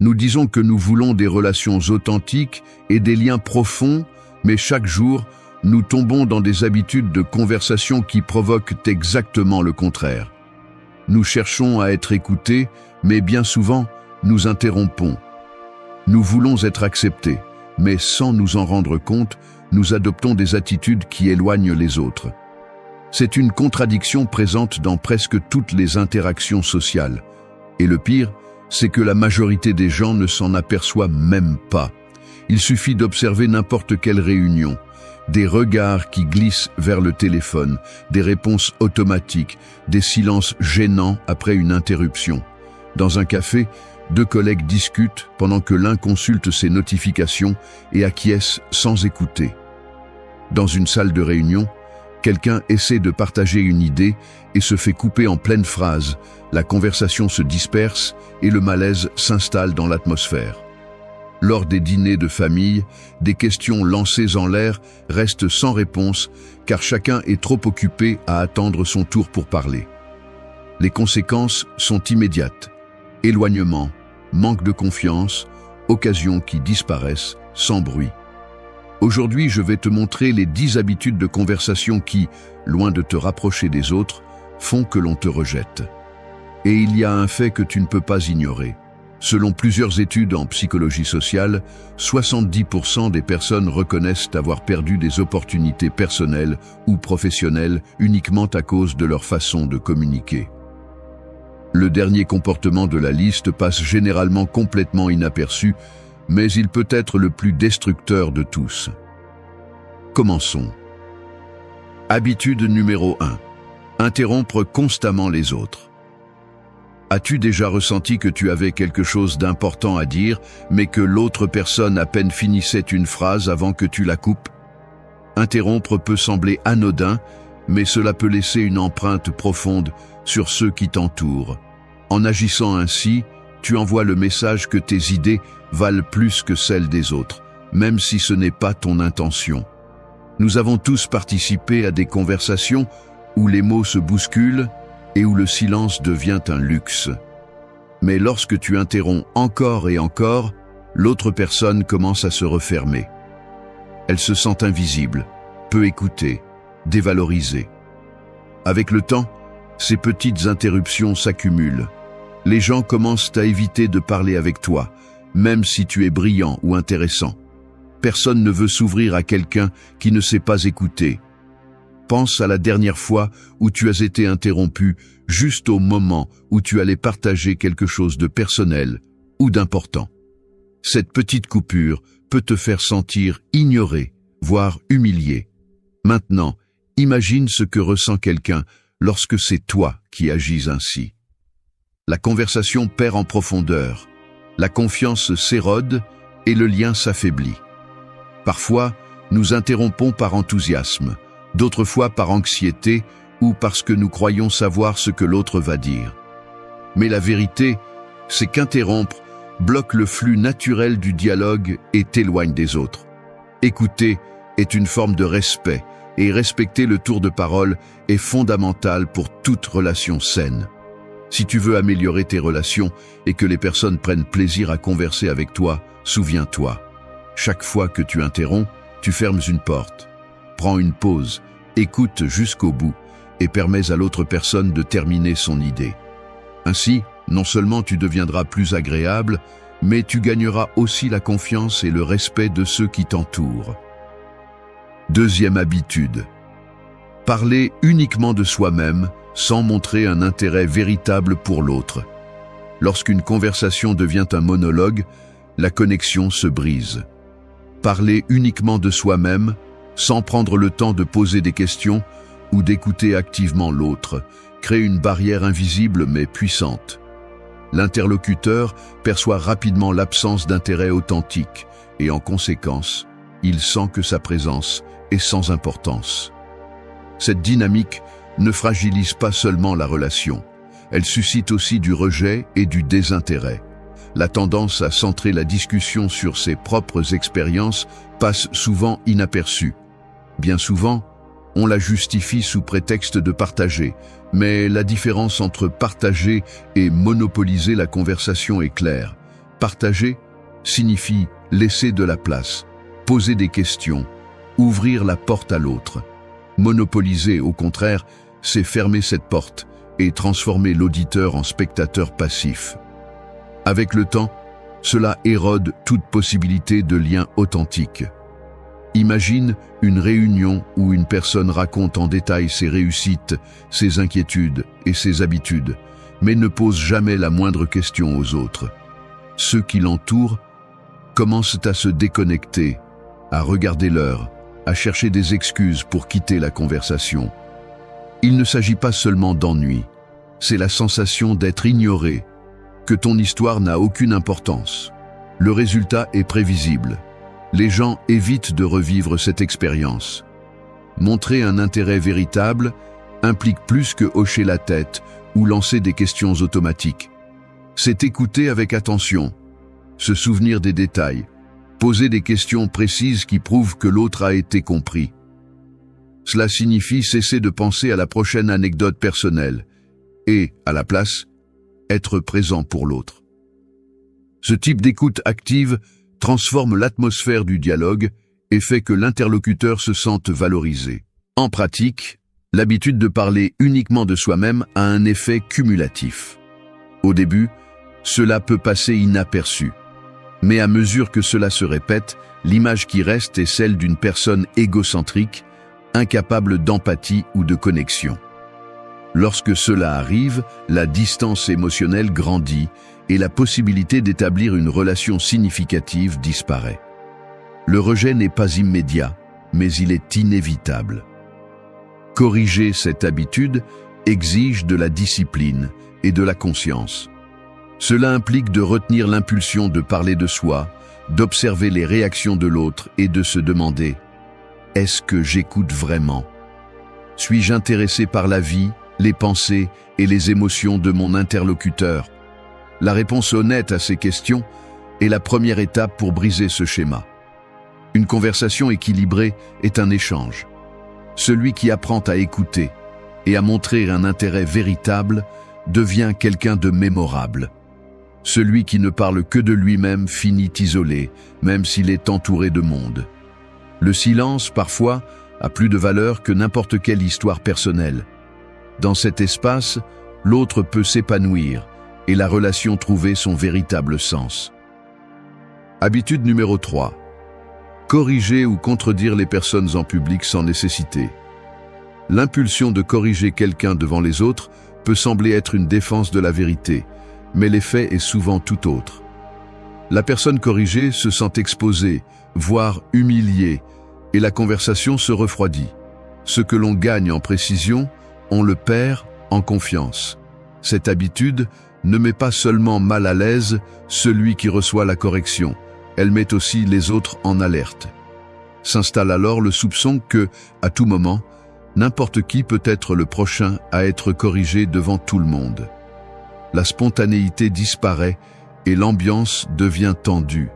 Nous disons que nous voulons des relations authentiques et des liens profonds, mais chaque jour, nous tombons dans des habitudes de conversation qui provoquent exactement le contraire. Nous cherchons à être écoutés, mais bien souvent, nous interrompons. Nous voulons être acceptés, mais sans nous en rendre compte, nous adoptons des attitudes qui éloignent les autres. C'est une contradiction présente dans presque toutes les interactions sociales. Et le pire, c'est que la majorité des gens ne s'en aperçoit même pas. Il suffit d'observer n'importe quelle réunion. Des regards qui glissent vers le téléphone, des réponses automatiques, des silences gênants après une interruption. Dans un café, deux collègues discutent pendant que l'un consulte ses notifications et acquiesce sans écouter. Dans une salle de réunion, quelqu'un essaie de partager une idée et se fait couper en pleine phrase. La conversation se disperse et le malaise s'installe dans l'atmosphère. Lors des dîners de famille, des questions lancées en l'air restent sans réponse car chacun est trop occupé à attendre son tour pour parler. Les conséquences sont immédiates. Éloignement, manque de confiance, occasions qui disparaissent sans bruit. Aujourd'hui, je vais te montrer les 10 habitudes de conversation qui, loin de te rapprocher des autres, font que l'on te rejette. Et il y a un fait que tu ne peux pas ignorer. Selon plusieurs études en psychologie sociale, 70% des personnes reconnaissent avoir perdu des opportunités personnelles ou professionnelles uniquement à cause de leur façon de communiquer. Le dernier comportement de la liste passe généralement complètement inaperçu, mais il peut être le plus destructeur de tous. Commençons. Habitude numéro 1. Interrompre constamment les autres. As-tu déjà ressenti que tu avais quelque chose d'important à dire, mais que l'autre personne à peine finissait une phrase avant que tu la coupes? Interrompre peut sembler anodin, mais cela peut laisser une empreinte profonde sur ceux qui t'entourent. En agissant ainsi, tu envoies le message que tes idées valent plus que celles des autres, même si ce n'est pas ton intention. Nous avons tous participé à des conversations où les mots se bousculent et où le silence devient un luxe. Mais lorsque tu interromps encore et encore, l'autre personne commence à se refermer. Elle se sent invisible, peu écoutée, dévalorisée. Avec le temps, ces petites interruptions s'accumulent. Les gens commencent à éviter de parler avec toi, même si tu es brillant ou intéressant. Personne ne veut s'ouvrir à quelqu'un qui ne sait pas écouter. Pense à la dernière fois où tu as été interrompu juste au moment où tu allais partager quelque chose de personnel ou d'important. Cette petite coupure peut te faire sentir ignoré, voire humilié. Maintenant, imagine ce que ressent quelqu'un lorsque c'est toi qui agis ainsi. La conversation perd en profondeur, la confiance s'érode et le lien s'affaiblit. Parfois, nous interrompons par enthousiasme, d'autres fois par anxiété ou parce que nous croyons savoir ce que l'autre va dire. Mais la vérité, c'est qu'interrompre bloque le flux naturel du dialogue et t'éloigne des autres. Écouter est une forme de respect et respecter le tour de parole est fondamental pour toute relation saine. Si tu veux améliorer tes relations et que les personnes prennent plaisir à converser avec toi, souviens-toi. Chaque fois que tu interromps, tu fermes une porte. Prends une pause, écoute jusqu'au bout et permets à l'autre personne de terminer son idée. Ainsi, non seulement tu deviendras plus agréable, mais tu gagneras aussi la confiance et le respect de ceux qui t'entourent. Deuxième habitude. Parler uniquement de soi-même sans montrer un intérêt véritable pour l'autre. Lorsqu'une conversation devient un monologue, la connexion se brise. Parler uniquement de soi-même, sans prendre le temps de poser des questions ou d'écouter activement l'autre, crée une barrière invisible mais puissante. L'interlocuteur perçoit rapidement l'absence d'intérêt authentique et en conséquence, il sent que sa présence est sans importance. Cette dynamique ne fragilise pas seulement la relation, elle suscite aussi du rejet et du désintérêt. La tendance à centrer la discussion sur ses propres expériences passe souvent inaperçue. Bien souvent, on la justifie sous prétexte de partager, mais la différence entre partager et monopoliser la conversation est claire. Partager signifie laisser de la place, poser des questions, ouvrir la porte à l'autre. Monopoliser, au contraire, c'est fermer cette porte et transformer l'auditeur en spectateur passif. Avec le temps, cela érode toute possibilité de lien authentique. Imagine une réunion où une personne raconte en détail ses réussites, ses inquiétudes et ses habitudes, mais ne pose jamais la moindre question aux autres. Ceux qui l'entourent commencent à se déconnecter, à regarder l'heure, à chercher des excuses pour quitter la conversation. Il ne s'agit pas seulement d'ennui, c'est la sensation d'être ignoré, que ton histoire n'a aucune importance. Le résultat est prévisible. Les gens évitent de revivre cette expérience. Montrer un intérêt véritable implique plus que hocher la tête ou lancer des questions automatiques. C'est écouter avec attention, se souvenir des détails, poser des questions précises qui prouvent que l'autre a été compris. Cela signifie cesser de penser à la prochaine anecdote personnelle et, à la place, être présent pour l'autre. Ce type d'écoute active transforme l'atmosphère du dialogue et fait que l'interlocuteur se sente valorisé. En pratique, l'habitude de parler uniquement de soi-même a un effet cumulatif. Au début, cela peut passer inaperçu. Mais à mesure que cela se répète, l'image qui reste est celle d'une personne égocentrique, incapable d'empathie ou de connexion. Lorsque cela arrive, la distance émotionnelle grandit et la possibilité d'établir une relation significative disparaît. Le rejet n'est pas immédiat, mais il est inévitable. Corriger cette habitude exige de la discipline et de la conscience. Cela implique de retenir l'impulsion de parler de soi, d'observer les réactions de l'autre et de se demander « Est-ce que j'écoute vraiment ? Suis-je intéressé par la vie, les pensées et les émotions de mon interlocuteur ?» La réponse honnête à ces questions est la première étape pour briser ce schéma. Une conversation équilibrée est un échange. Celui qui apprend à écouter et à montrer un intérêt véritable devient quelqu'un de mémorable. Celui qui ne parle que de lui-même finit isolé, même s'il est entouré de monde. Le silence, parfois, a plus de valeur que n'importe quelle histoire personnelle. Dans cet espace, l'autre peut s'épanouir et la relation trouver son véritable sens. Habitude numéro 3. Corriger ou contredire les personnes en public sans nécessité. L'impulsion de corriger quelqu'un devant les autres peut sembler être une défense de la vérité, mais l'effet est souvent tout autre. La personne corrigée se sent exposée, voire humiliée, et la conversation se refroidit. Ce que l'on gagne en précision, on le perd en confiance. Cette habitude ne met pas seulement mal à l'aise celui qui reçoit la correction, elle met aussi les autres en alerte. S'installe alors le soupçon que, à tout moment, n'importe qui peut être le prochain à être corrigé devant tout le monde. La spontanéité disparaît et l'ambiance devient tendue.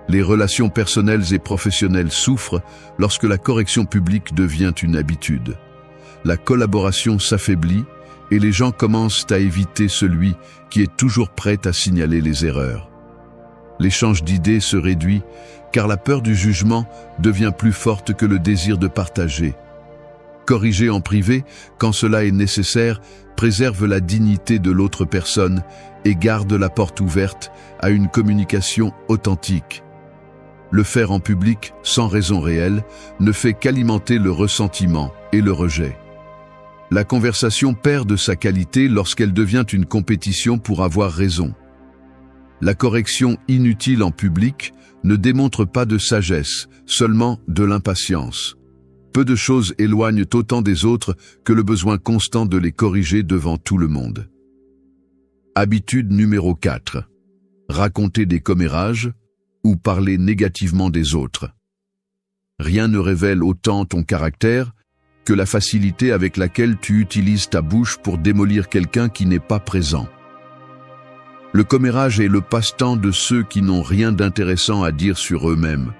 Les relations personnelles et professionnelles souffrent lorsque la correction publique devient une habitude. La collaboration s'affaiblit et les gens commencent à éviter celui qui est toujours prêt à signaler les erreurs. L'échange d'idées se réduit car la peur du jugement devient plus forte que le désir de partager. Corriger en privé, quand cela est nécessaire, préserve la dignité de l'autre personne et garde la porte ouverte à une communication authentique. Le faire en public, sans raison réelle, ne fait qu'alimenter le ressentiment et le rejet. La conversation perd de sa qualité lorsqu'elle devient une compétition pour avoir raison. La correction inutile en public ne démontre pas de sagesse, seulement de l'impatience. Peu de choses éloignent autant des autres que le besoin constant de les corriger devant tout le monde. Habitude numéro 4. Raconter des commérages ou parler négativement des autres. Rien ne révèle autant ton caractère que la facilité avec laquelle tu utilises ta bouche pour démolir quelqu'un qui n'est pas présent. Le commérage est le passe-temps de ceux qui n'ont rien d'intéressant à dire sur eux-mêmes.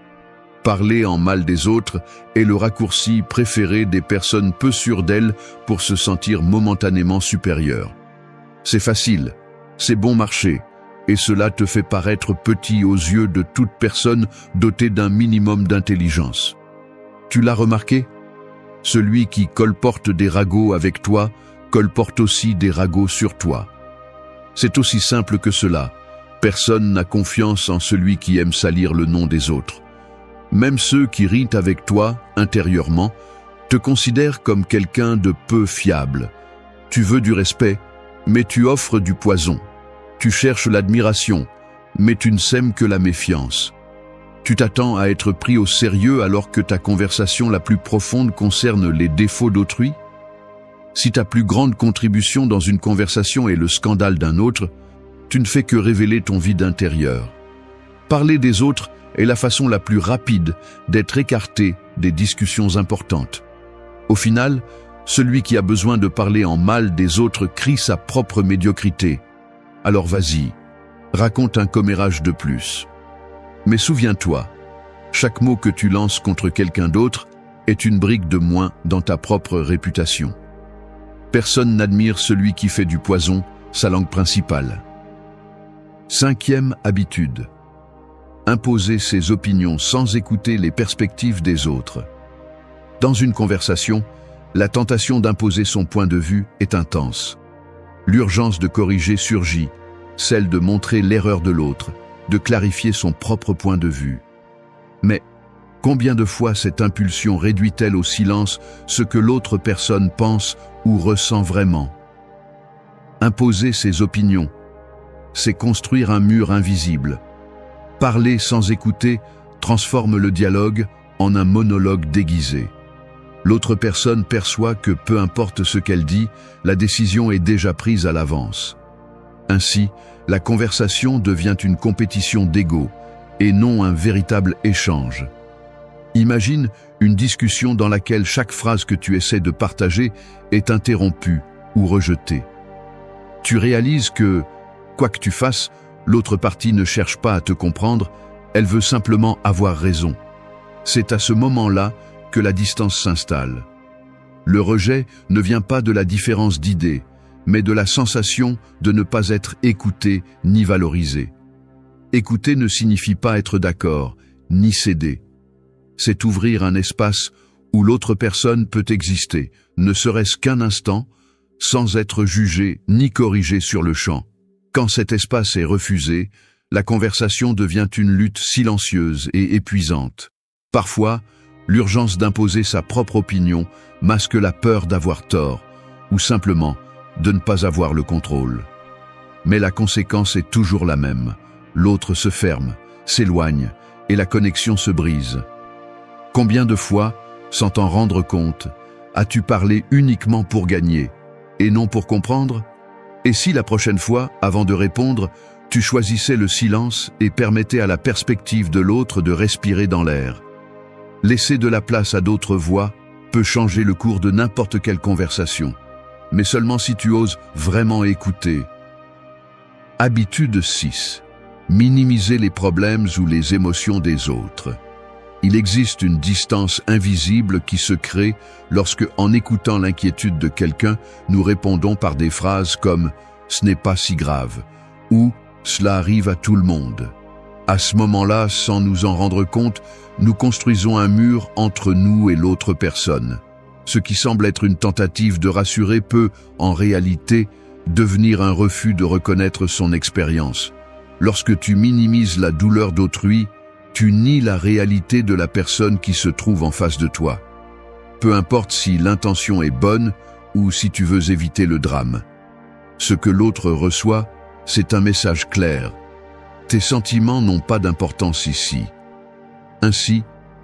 Parler en mal des autres est le raccourci préféré des personnes peu sûres d'elles pour se sentir momentanément supérieures. C'est facile, c'est bon marché, et cela te fait paraître petit aux yeux de toute personne dotée d'un minimum d'intelligence. Tu l'as remarqué? Celui qui colporte des ragots avec toi colporte aussi des ragots sur toi. C'est aussi simple que cela. Personne n'a confiance en celui qui aime salir le nom des autres. Même ceux qui rient avec toi, intérieurement, te considèrent comme quelqu'un de peu fiable. Tu veux du respect, mais tu offres du poison. Tu cherches l'admiration, mais tu ne sèmes que la méfiance. Tu t'attends à être pris au sérieux alors que ta conversation la plus profonde concerne les défauts d'autrui? Si ta plus grande contribution dans une conversation est le scandale d'un autre, tu ne fais que révéler ton vide intérieur. Parler des autres est la façon la plus rapide d'être écarté des discussions importantes. Au final, celui qui a besoin de parler en mal des autres crie sa propre médiocrité. Alors vas-y, raconte un commérage de plus. Mais souviens-toi, chaque mot que tu lances contre quelqu'un d'autre est une brique de moins dans ta propre réputation. Personne n'admire celui qui fait du poison sa langue principale. 5e habitude. Imposer ses opinions sans écouter les perspectives des autres. Dans une conversation, la tentation d'imposer son point de vue est intense. L'urgence de corriger surgit, celle de montrer l'erreur de l'autre, de clarifier son propre point de vue. Mais combien de fois cette impulsion réduit-elle au silence ce que l'autre personne pense ou ressent vraiment? Imposer ses opinions, c'est construire un mur invisible. Parler sans écouter transforme le dialogue en un monologue déguisé. L'autre personne perçoit que peu importe ce qu'elle dit, la décision est déjà prise à l'avance. Ainsi, la conversation devient une compétition d'ego et non un véritable échange. Imagine une discussion dans laquelle chaque phrase que tu essaies de partager est interrompue ou rejetée. Tu réalises que, quoi que tu fasses, l'autre partie ne cherche pas à te comprendre, elle veut simplement avoir raison. C'est à ce moment-là que la distance s'installe. Le rejet ne vient pas de la différence d'idées, mais de la sensation de ne pas être écouté ni valorisé. Écouter ne signifie pas être d'accord, ni céder. C'est ouvrir un espace où l'autre personne peut exister, ne serait-ce qu'un instant, sans être jugé ni corrigé sur le champ. Quand cet espace est refusé, la conversation devient une lutte silencieuse et épuisante. Parfois, l'urgence d'imposer sa propre opinion masque la peur d'avoir tort, ou simplement de ne pas avoir le contrôle. Mais la conséquence est toujours la même. L'autre se ferme, s'éloigne, et la connexion se brise. Combien de fois, sans t'en rendre compte, as-tu parlé uniquement pour gagner, et non pour comprendre? Et si la prochaine fois, avant de répondre, tu choisissais le silence et permettais à la perspective de l'autre de respirer dans l'air? Laisser de la place à d'autres voix peut changer le cours de n'importe quelle conversation, mais seulement si tu oses vraiment écouter. Habitude 6. Minimiser les problèmes ou les émotions des autres. Il existe une distance invisible qui se crée lorsque, en écoutant l'inquiétude de quelqu'un, nous répondons par des phrases comme « ce n'est pas si grave » ou « cela arrive à tout le monde ». À ce moment-là, sans nous en rendre compte, nous construisons un mur entre nous et l'autre personne. Ce qui semble être une tentative de rassurer peut, en réalité, devenir un refus de reconnaître son expérience. Lorsque tu minimises la douleur d'autrui, tu nies la réalité de la personne qui se trouve en face de toi. Peu importe si l'intention est bonne ou si tu veux éviter le drame. Ce que l'autre reçoit, c'est un message clair. Tes sentiments n'ont pas d'importance ici. Ainsi,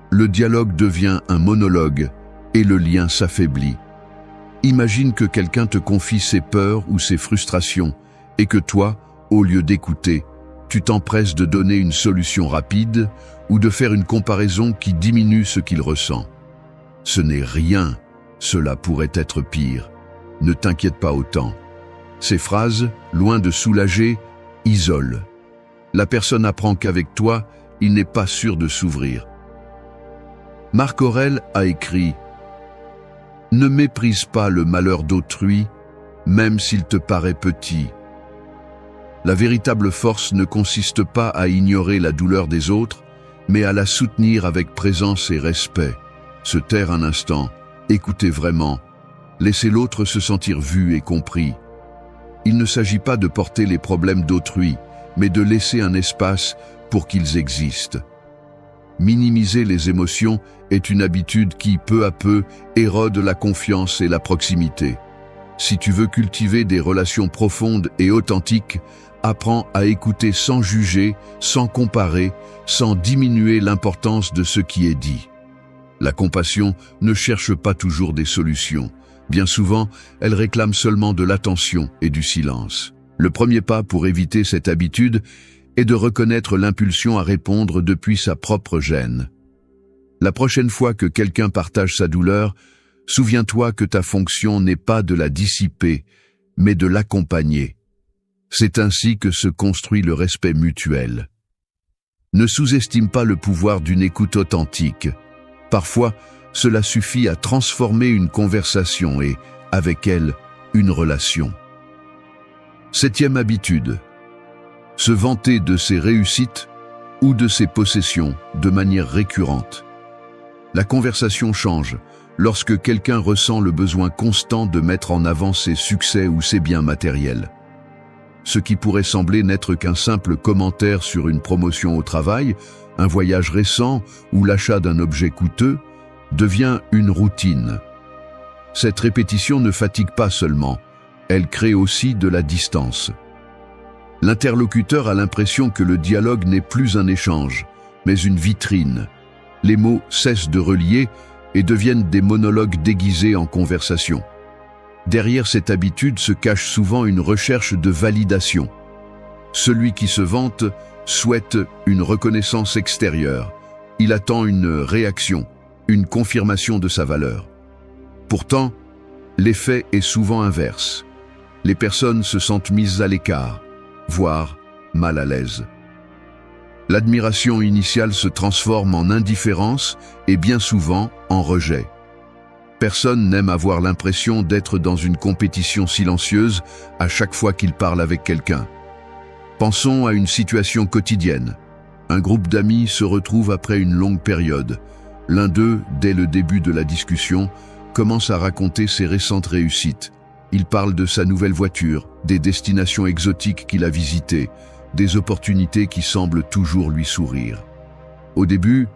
le dialogue devient un monologue et le lien s'affaiblit. Imagine que quelqu'un te confie ses peurs ou ses frustrations et que toi, au lieu d'écouter, tu t'empresses de donner une solution rapide ou de faire une comparaison qui diminue ce qu'il ressent. Ce n'est rien, cela pourrait être pire. Ne t'inquiète pas autant. Ces phrases, loin de soulager, isolent. La personne apprend qu'avec toi, il n'est pas sûr de s'ouvrir. Marc Aurèle a écrit « Ne méprise pas le malheur d'autrui, même s'il te paraît petit. » La véritable force ne consiste pas à ignorer la douleur des autres, mais à la soutenir avec présence et respect. Se taire un instant, écouter vraiment, laisser l'autre se sentir vu et compris. Il ne s'agit pas de porter les problèmes d'autrui, mais de laisser un espace pour qu'ils existent. Minimiser les émotions est une habitude qui, peu à peu, érode la confiance et la proximité. Si tu veux cultiver des relations profondes et authentiques, apprends à écouter sans juger, sans comparer, sans diminuer l'importance de ce qui est dit. La compassion ne cherche pas toujours des solutions. Bien souvent, elle réclame seulement de l'attention et du silence. Le premier pas pour éviter cette habitude est de reconnaître l'impulsion à répondre depuis sa propre gêne. La prochaine fois que quelqu'un partage sa douleur, souviens-toi que ta fonction n'est pas de la dissiper, mais de l'accompagner. C'est ainsi que se construit le respect mutuel. Ne sous-estime pas le pouvoir d'une écoute authentique. Parfois, cela suffit à transformer une conversation et, avec elle, une relation. 7e habitude. Se vanter de ses réussites ou de ses possessions de manière récurrente. La conversation change lorsque quelqu'un ressent le besoin constant de mettre en avant ses succès ou ses biens matériels. Ce qui pourrait sembler n'être qu'un simple commentaire sur une promotion au travail, un voyage récent ou l'achat d'un objet coûteux, devient une routine. Cette répétition ne fatigue pas seulement, elle crée aussi de la distance. L'interlocuteur a l'impression que le dialogue n'est plus un échange, mais une vitrine. Les mots cessent de relier et deviennent des monologues déguisés en conversation. Derrière cette habitude se cache souvent une recherche de validation. Celui qui se vante souhaite une reconnaissance extérieure. Il attend une réaction, une confirmation de sa valeur. Pourtant, l'effet est souvent inverse. Les personnes se sentent mises à l'écart, voire mal à l'aise. L'admiration initiale se transforme en indifférence et bien souvent en rejet. Personne n'aime avoir l'impression d'être dans une compétition silencieuse à chaque fois qu'il parle avec quelqu'un. Pensons à une situation quotidienne. Un groupe d'amis se retrouve après une longue période. L'un d'eux, dès le début de la discussion, commence à raconter ses récentes réussites. Il parle de sa nouvelle voiture, des destinations exotiques qu'il a visitées, des opportunités qui semblent toujours lui sourire. Au début,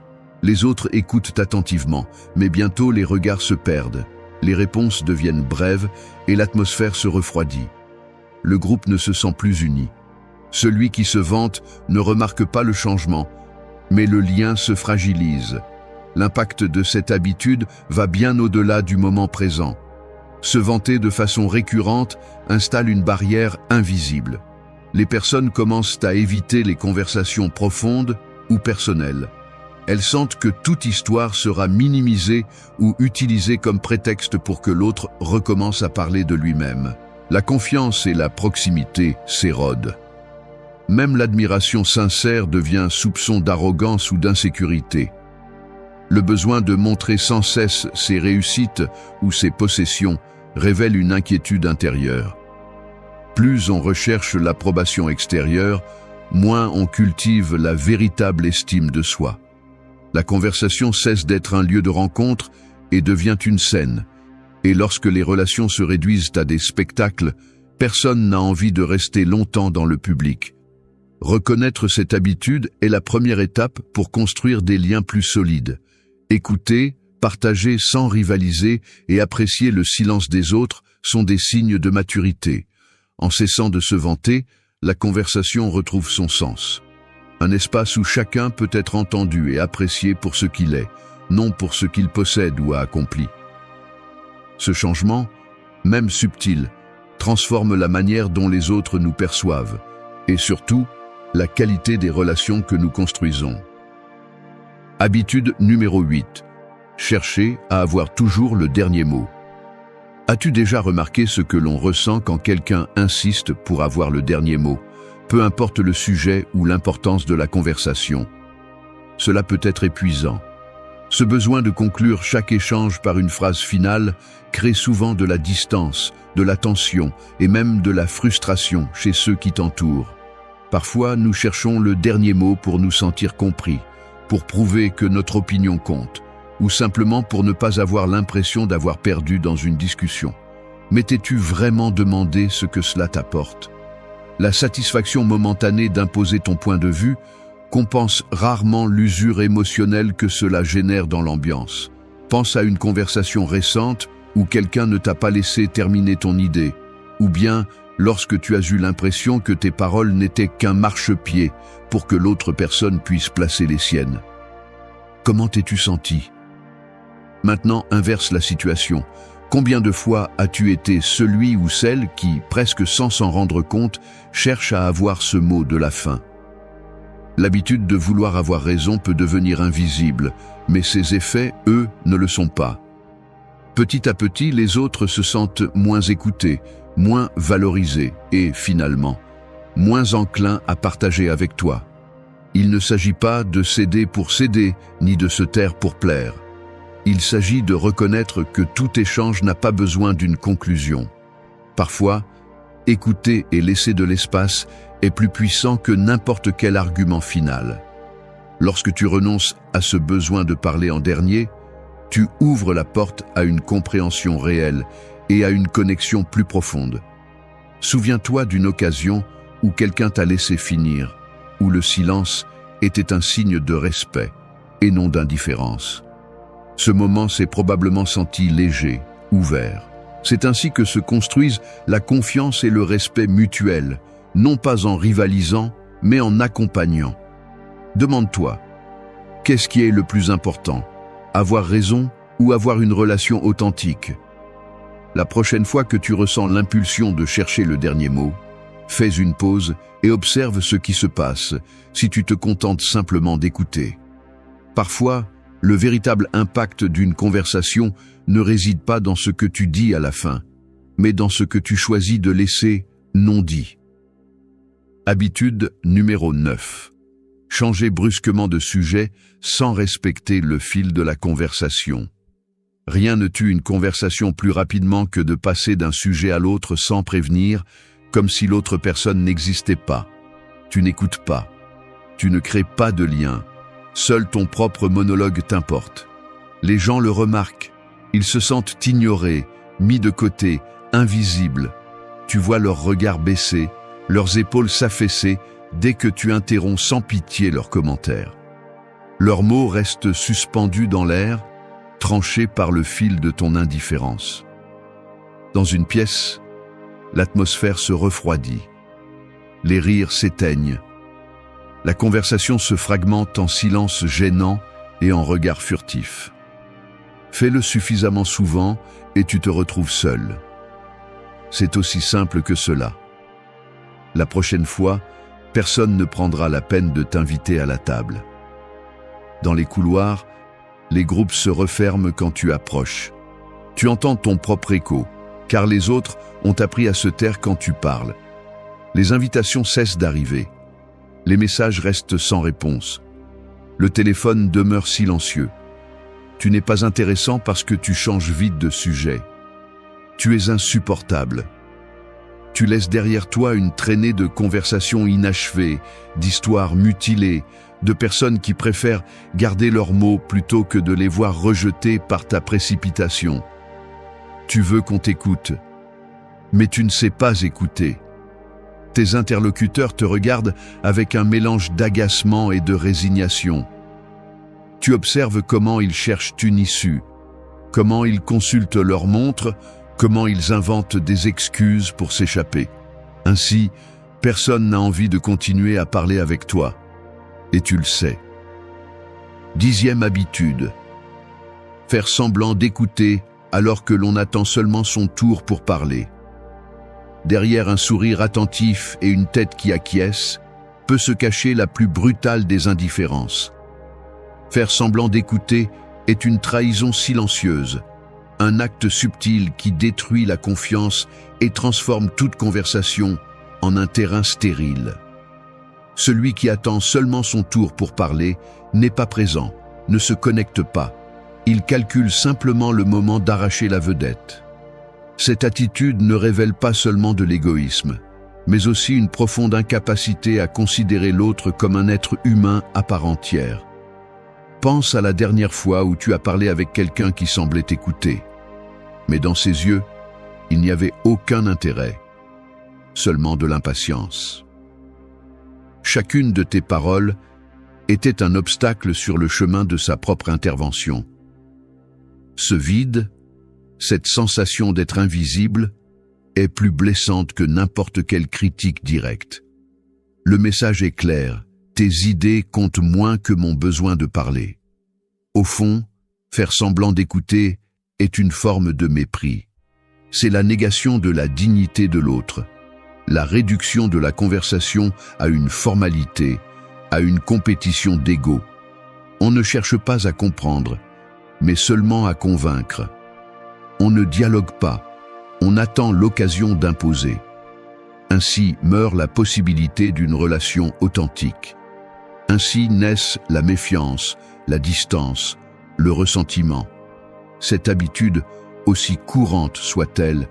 les autres écoutent attentivement, mais bientôt les regards se perdent, les réponses deviennent brèves et l'atmosphère se refroidit. Le groupe ne se sent plus uni. Celui qui se vante ne remarque pas le changement, mais le lien se fragilise. L'impact de cette habitude va bien au-delà du moment présent. Se vanter de façon récurrente installe une barrière invisible. Les personnes commencent à éviter les conversations profondes ou personnelles. Elles sentent que toute histoire sera minimisée ou utilisée comme prétexte pour que l'autre recommence à parler de lui-même. La confiance et la proximité s'érodent. Même l'admiration sincère devient soupçon d'arrogance ou d'insécurité. Le besoin de montrer sans cesse ses réussites ou ses possessions révèle une inquiétude intérieure. Plus on recherche l'approbation extérieure, moins on cultive la véritable estime de soi. La conversation cesse d'être un lieu de rencontre et devient une scène. Et lorsque les relations se réduisent à des spectacles, personne n'a envie de rester longtemps dans le public. Reconnaître cette habitude est la première étape pour construire des liens plus solides. Écouter, partager sans rivaliser et apprécier le silence des autres sont des signes de maturité. En cessant de se vanter, la conversation retrouve son sens. Un espace où chacun peut être entendu et apprécié pour ce qu'il est, non pour ce qu'il possède ou a accompli. Ce changement, même subtil, transforme la manière dont les autres nous perçoivent et surtout, la qualité des relations que nous construisons. Habitude numéro 8. Chercher à avoir toujours le dernier mot. As-tu déjà remarqué ce que l'on ressent quand quelqu'un insiste pour avoir le dernier mot, peu importe le sujet ou l'importance de la conversation? Cela peut être épuisant. Ce besoin de conclure chaque échange par une phrase finale crée souvent de la distance, de la tension et même de la frustration chez ceux qui t'entourent. Parfois, nous cherchons le dernier mot pour nous sentir compris, pour prouver que notre opinion compte, ou simplement pour ne pas avoir l'impression d'avoir perdu dans une discussion. Mais t'es-tu vraiment demandé ce que cela t'apporte? La satisfaction momentanée d'imposer ton point de vue compense rarement l'usure émotionnelle que cela génère dans l'ambiance. Pense à une conversation récente où quelqu'un ne t'a pas laissé terminer ton idée, ou bien lorsque tu as eu l'impression que tes paroles n'étaient qu'un marchepied pour que l'autre personne puisse placer les siennes. Comment t'es-tu senti? Maintenant, inverse la situation. Combien de fois as-tu été celui ou celle qui, presque sans s'en rendre compte, cherche à avoir ce mot de la fin? L'habitude de vouloir avoir raison peut devenir invisible, mais ses effets, eux, ne le sont pas. Petit à petit, les autres se sentent moins écoutés, moins valorisés et, finalement, moins enclins à partager avec toi. Il ne s'agit pas de céder pour céder, ni de se taire pour plaire. Il s'agit de reconnaître que tout échange n'a pas besoin d'une conclusion. Parfois, écouter et laisser de l'espace est plus puissant que n'importe quel argument final. Lorsque tu renonces à ce besoin de parler en dernier, tu ouvres la porte à une compréhension réelle et à une connexion plus profonde. Souviens-toi d'une occasion où quelqu'un t'a laissé finir, où le silence était un signe de respect et non d'indifférence. Ce moment s'est probablement senti léger, ouvert. C'est ainsi que se construisent la confiance et le respect mutuel, non pas en rivalisant, mais en accompagnant. Demande-toi, qu'est-ce qui est le plus important? Avoir raison ou avoir une relation authentique? La prochaine fois que tu ressens l'impulsion de chercher le dernier mot, fais une pause et observe ce qui se passe si tu te contentes simplement d'écouter. Parfois, le véritable impact d'une conversation ne réside pas dans ce que tu dis à la fin, mais dans ce que tu choisis de laisser non dit. Habitude numéro 9. Changer brusquement de sujet sans respecter le fil de la conversation. Rien ne tue une conversation plus rapidement que de passer d'un sujet à l'autre sans prévenir, comme si l'autre personne n'existait pas. Tu n'écoutes pas. Tu ne crées pas de lien. Seul ton propre monologue t'importe. Les gens le remarquent. Ils se sentent ignorés, mis de côté, invisibles. Tu vois leurs regards baisser, leurs épaules s'affaisser dès que tu interromps sans pitié leurs commentaires. Leurs mots restent suspendus dans l'air, tranchés par le fil de ton indifférence. Dans une pièce, l'atmosphère se refroidit. Les rires s'éteignent. La conversation se fragmente en silence gênant et en regard furtif. Fais-le suffisamment souvent et tu te retrouves seul. C'est aussi simple que cela. La prochaine fois, personne ne prendra la peine de t'inviter à la table. Dans les couloirs, les groupes se referment quand tu approches. Tu entends ton propre écho, car les autres ont appris à se taire quand tu parles. Les invitations cessent d'arriver. Les messages restent sans réponse. Le téléphone demeure silencieux. Tu n'es pas intéressant parce que tu changes vite de sujet. Tu es insupportable. Tu laisses derrière toi une traînée de conversations inachevées, d'histoires mutilées, de personnes qui préfèrent garder leurs mots plutôt que de les voir rejetés par ta précipitation. Tu veux qu'on t'écoute, mais tu ne sais pas écouter. Tes interlocuteurs te regardent avec un mélange d'agacement et de résignation. Tu observes comment ils cherchent une issue, comment ils consultent leur montre, comment ils inventent des excuses pour s'échapper. Ainsi, personne n'a envie de continuer à parler avec toi. Et tu le sais. 10e habitude. Faire semblant d'écouter alors que l'on attend seulement son tour pour parler. Derrière un sourire attentif et une tête qui acquiesce, peut se cacher la plus brutale des indifférences. Faire semblant d'écouter est une trahison silencieuse, un acte subtil qui détruit la confiance et transforme toute conversation en un terrain stérile. Celui qui attend seulement son tour pour parler n'est pas présent, ne se connecte pas, Il calcule simplement le moment d'arracher la vedette. Cette attitude ne révèle pas seulement de l'égoïsme, mais aussi une profonde incapacité à considérer l'autre comme un être humain à part entière. Pense à la dernière fois où tu as parlé avec quelqu'un qui semblait t'écouter. Mais dans ses yeux, il n'y avait aucun intérêt, seulement de l'impatience. Chacune de tes paroles était un obstacle sur le chemin de sa propre intervention. Ce vide, cette sensation d'être invisible, est plus blessante que n'importe quelle critique directe. Le message est clair, tes idées comptent moins que mon besoin de parler. Au fond, faire semblant d'écouter est une forme de mépris. C'est la négation de la dignité de l'autre, la réduction de la conversation à une formalité, à une compétition d'ego. On ne cherche pas à comprendre, mais seulement à convaincre. On ne dialogue pas, on attend l'occasion d'imposer. Ainsi meurt la possibilité d'une relation authentique. Ainsi naissent la méfiance, la distance, le ressentiment. Cette habitude, aussi courante soit-elle,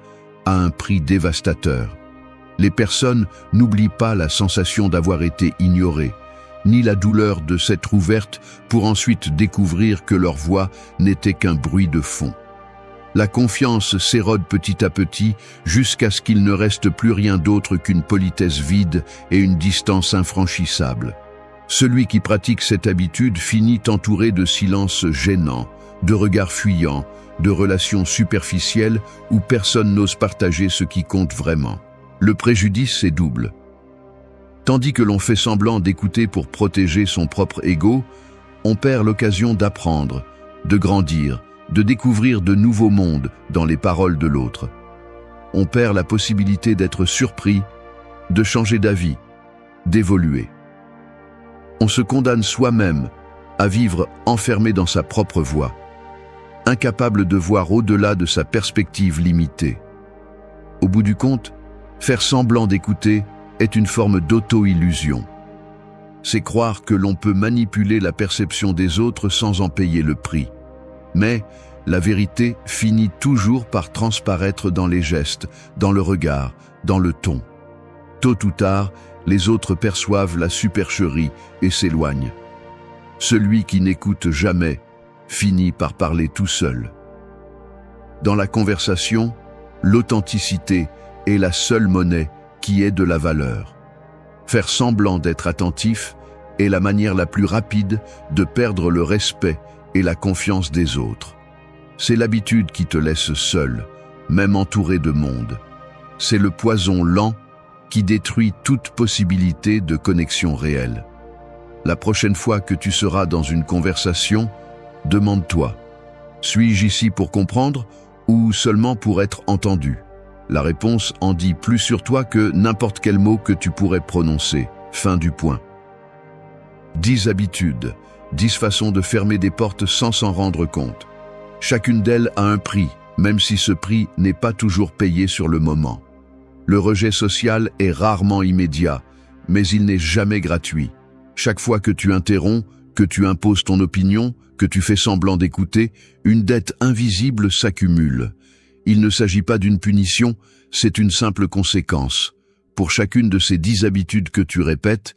a un prix dévastateur. Les personnes n'oublient pas la sensation d'avoir été ignorées, ni la douleur de s'être ouvertes pour ensuite découvrir que leur voix n'était qu'un bruit de fond. La confiance s'érode petit à petit jusqu'à ce qu'il ne reste plus rien d'autre qu'une politesse vide et une distance infranchissable. Celui qui pratique cette habitude finit entouré de silences gênants, de regards fuyants, de relations superficielles où personne n'ose partager ce qui compte vraiment. Le préjudice est double. Tandis que l'on fait semblant d'écouter pour protéger son propre ego, on perd l'occasion d'apprendre, de grandir, de découvrir de nouveaux mondes dans les paroles de l'autre. On perd la possibilité d'être surpris, de changer d'avis, d'évoluer. On se condamne soi-même à vivre enfermé dans sa propre voie, incapable de voir au-delà de sa perspective limitée. Au bout du compte, faire semblant d'écouter est une forme d'auto-illusion. C'est croire que l'on peut manipuler la perception des autres sans en payer le prix. Mais la vérité finit toujours par transparaître dans les gestes, dans le regard, dans le ton. Tôt ou tard, les autres perçoivent la supercherie et s'éloignent. Celui qui n'écoute jamais finit par parler tout seul. Dans la conversation, l'authenticité est la seule monnaie qui ait de la valeur. Faire semblant d'être attentif est la manière la plus rapide de perdre le respect et la confiance des autres. C'est l'habitude qui te laisse seul, même entouré de monde. C'est le poison lent qui détruit toute possibilité de connexion réelle. La prochaine fois que tu seras dans une conversation, demande-toi, suis-je ici pour comprendre ou seulement pour être entendu? La réponse en dit plus sur toi que n'importe quel mot que tu pourrais prononcer. Fin du point. 10 habitudes, 10 façons de fermer des portes sans s'en rendre compte. Chacune d'elles a un prix, même si ce prix n'est pas toujours payé sur le moment. Le rejet social est rarement immédiat, mais il n'est jamais gratuit. Chaque fois que tu interromps, que tu imposes ton opinion, que tu fais semblant d'écouter, une dette invisible s'accumule. Il ne s'agit pas d'une punition, c'est une simple conséquence. Pour chacune de ces 10 habitudes que tu répètes,